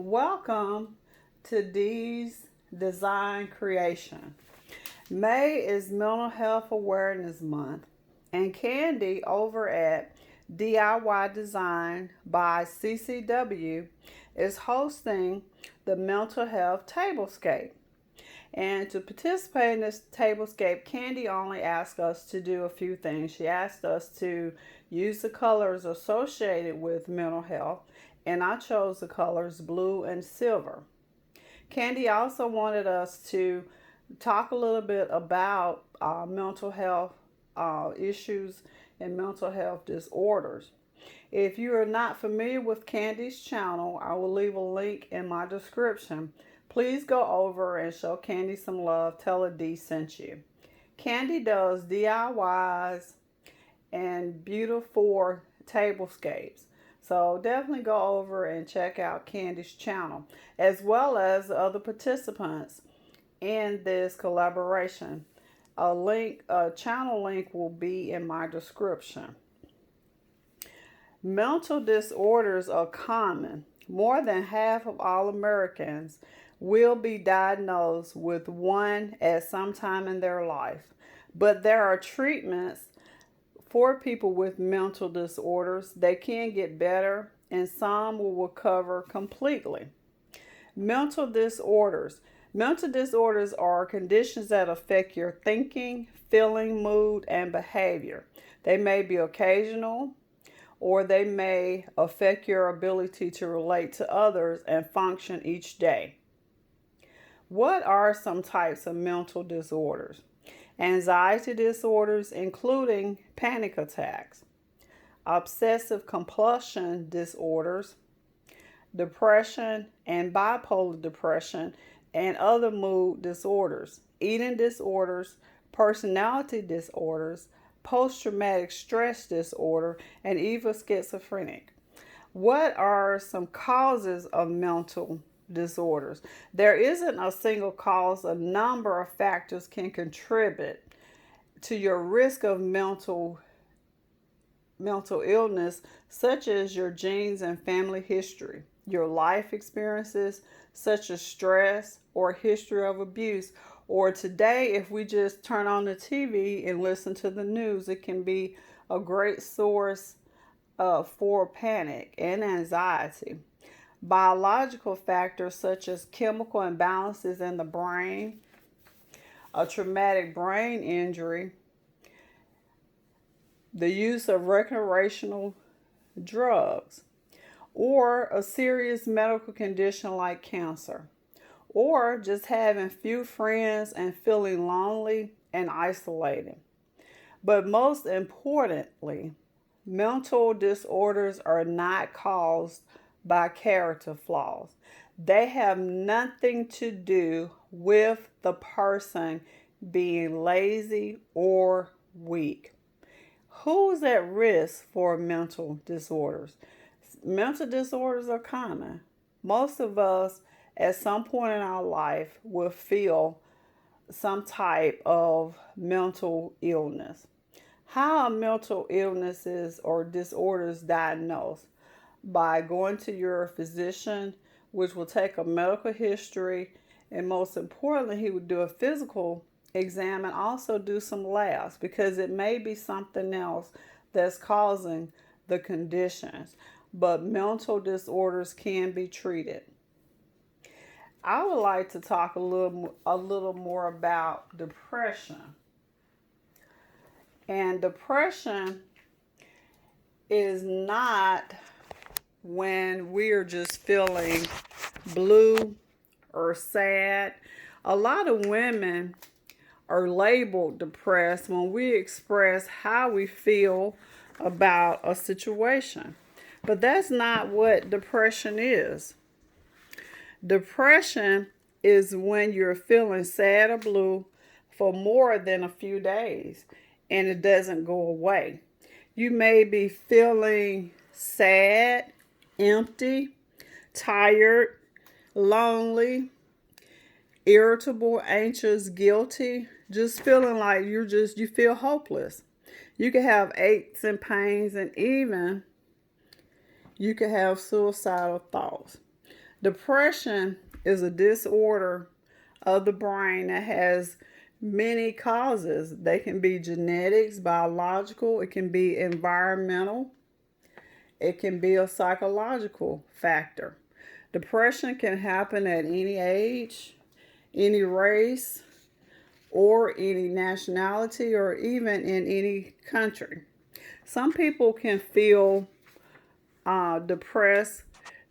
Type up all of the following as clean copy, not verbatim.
Welcome to Dee's Design Creation. May is Mental Health Awareness Month, and Candy over at DIY Design by CCW is hosting the Mental Health Tablescape. And to participate in this tablescape, Candy only asked us to do a few things. She asked us to use the colors associated with mental health, and I chose the colors blue and silver. Candy also wanted us to talk a little bit about mental health issues and mental health disorders. If you are not familiar with Candy's channel, I will leave a link in my description. Please go over and show Candy some love. Tell her Dee sent you. Candy does DIYs and beautiful tablescapes. So definitely go over and check out Candy's channel, as well as the other participants in this collaboration. A channel link will be in my description. Mental disorders are common. More than half of all Americans will be diagnosed with one at some time in their life. But there are treatments for people with mental disorders. They can get better, and some will recover completely. Mental disorders. Mental disorders are conditions that affect your thinking, feeling, mood, and behavior. They may be occasional, or they may affect your ability to relate to others and function each day. What are some types of mental disorders? Anxiety disorders, including panic attacks, obsessive compulsion disorders, depression and bipolar depression, and other mood disorders, eating disorders, personality disorders, post-traumatic stress disorder, and even schizophrenic. What are some causes of mental disorders? There isn't a single cause. A number of factors can contribute to your risk of mental illness, such as your genes and family history, your life experiences such as stress or history of abuse, or today if we just turn on the TV and listen to the news, it can be a great source for panic and anxiety. Biological factors such as chemical imbalances in the brain, a traumatic brain injury, the use of recreational drugs, or a serious medical condition like cancer, or just having few friends and feeling lonely and isolated. But most importantly, mental disorders are not caused by character flaws. They have nothing to do with the person being lazy or weak. Who's at risk for mental disorders? Mental disorders are common. Most of us at some point in our life will feel some type of mental illness. How are mental illnesses or disorders diagnosed? By going to your physician, which will take a medical history, and most importantly, he would do a physical exam and also do some labs, because it may be something else that's causing the conditions. But mental disorders can be treated. I would like to talk a little more about depression. And depression is not when we're just feeling blue or sad. A lot of women are labeled depressed when we express how we feel about a situation. But that's not what depression is. Depression is when you're feeling sad or blue for more than a few days and it doesn't go away. You may be feeling sad, empty, tired, lonely, irritable, anxious, guilty, just feeling like you feel hopeless. You can have aches and pains, and even you can have suicidal thoughts. Depression is a disorder of the brain that has many causes. They can be genetics, biological, it can be environmental, it can be a psychological factor. Depression can happen at any age, any race, or any nationality, or even in any country. Some people can feel depressed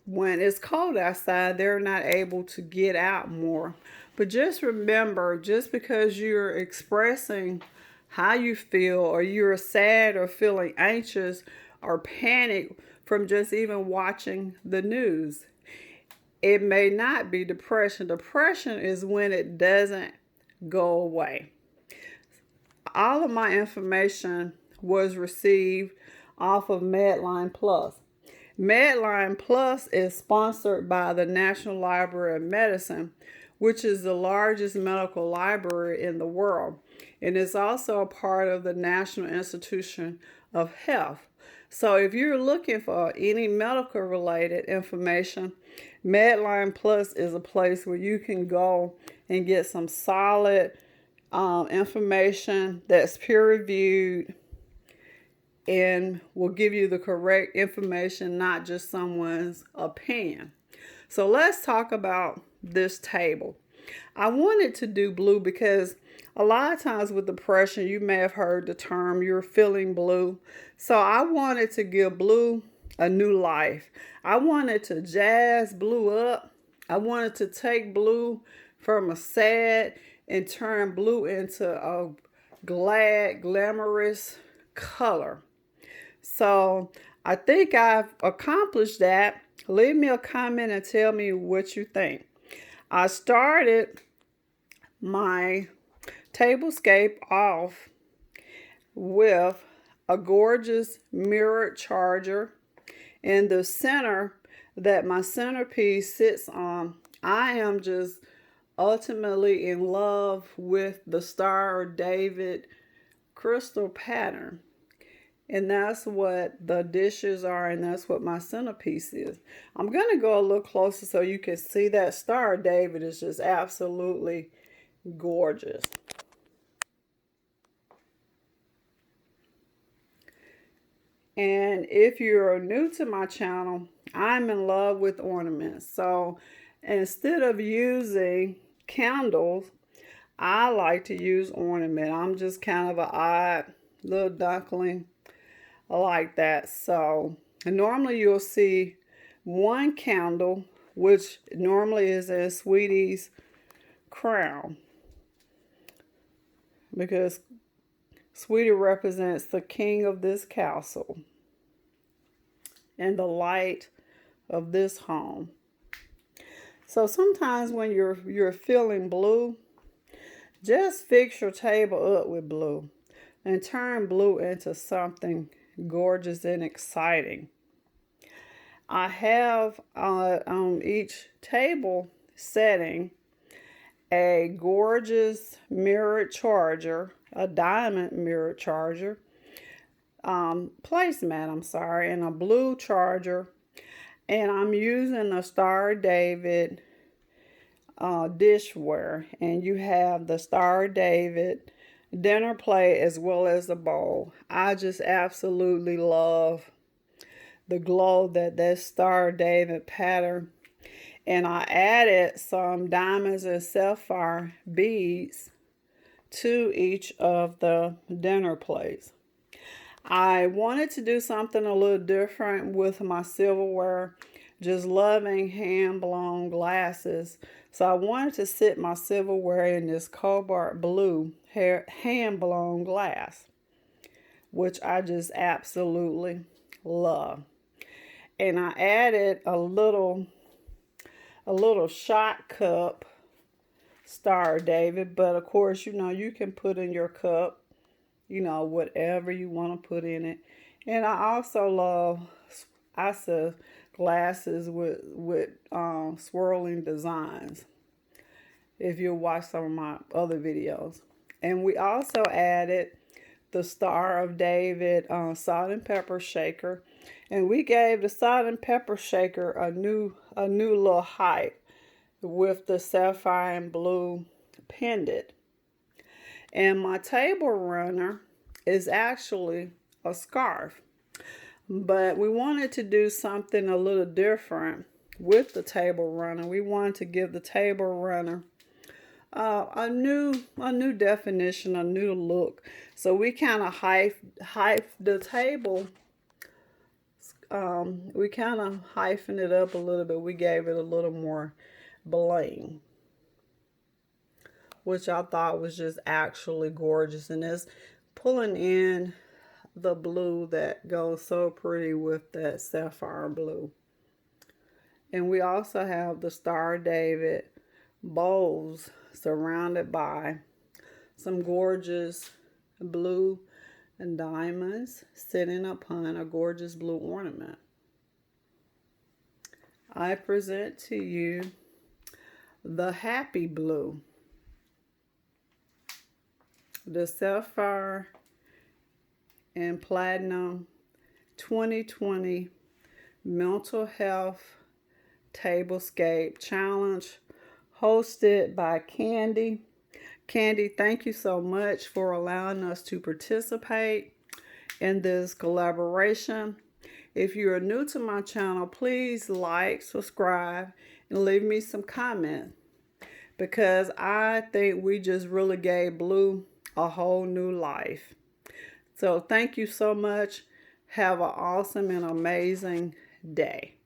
when it's cold outside. They're not able to get out more. But just remember, just because you're expressing how you feel, or you're sad or feeling anxious or panic from just even watching the news, it may not be depression. Depression is when it doesn't go away. All of my information was received off of Medline Plus. Medline Plus is sponsored by the National Library of Medicine, which is the largest medical library in the world, and is also a part of the National Institution of Health. So if you're looking for any medical related information, Medline Plus is a place where you can go and get some solid information that's peer reviewed and will give you the correct information, not just someone's opinion. So let's talk about this table. I wanted to do blue because a lot of times with depression, you may have heard the term you're feeling blue. So I wanted to give blue a new life. I wanted to jazz blue up. I wanted to take blue from a sad and turn blue into a glad, glamorous color. So I think I've accomplished that. Leave me a comment and tell me what you think. I started my Tablescape off with a gorgeous mirrored charger in the center that my centerpiece sits on. I am just ultimately in love with the Star of David crystal pattern. And that's what the dishes are, and that's what my centerpiece is. I'm going to go a little closer so you can see that Star of David is just absolutely gorgeous. And if you're new to my channel, I'm in love with ornaments. So instead of using candles, I like to use ornament. I'm just kind of an odd little duckling. I like that. So normally you'll see one candle, which normally is a Sweetie's crown, because Sweetie represents the king of this castle and the light of this home. So sometimes when you're feeling blue, just fix your table up with blue and turn blue into something gorgeous and exciting. I have on each table setting a gorgeous mirrored charger, a diamond mirrored charger, placemat, and a blue charger. And I'm using the Star of David dishware. And you have the Star of David dinner plate as well as the bowl. I just absolutely love the glow that Star of David pattern. And I added some diamonds and sapphire beads to each of the dinner plates. I wanted to do something a little different with my silverware, just loving hand-blown glasses. So I wanted to sit my silverware in this cobalt blue hand-blown glass, which I just absolutely love. And I added a little shot cup Star of David, but of course, you can put in your cup, whatever you want to put in it. And I also love, glasses with swirling designs, if you watch some of my other videos. And we also added the Star of David salt and pepper shaker. And we gave the salt and pepper shaker a new little height with the sapphire and blue pendant. And my table runner is actually a scarf. But we wanted to do something a little different with the table runner. We wanted to give the table runner a new definition, a new look. So we kind of hyped the table. We kind of hyphened it up a little bit. We gave it a little more bling, which I thought was just actually gorgeous. And it's pulling in the blue that goes so pretty with that sapphire blue. And we also have the Star David bowls surrounded by some gorgeous blue diamonds sitting upon a gorgeous blue ornament. I present to you the Happy Blue, the Sapphire and Platinum 2020 Mental Health Tablescape Challenge, hosted by Candy. Candy, thank you so much for allowing us to participate in this collaboration. If you are new to my channel, please like, subscribe, and leave me some comments, because I think we just really gave blue a whole new life. So thank you so much. Have an awesome and amazing day.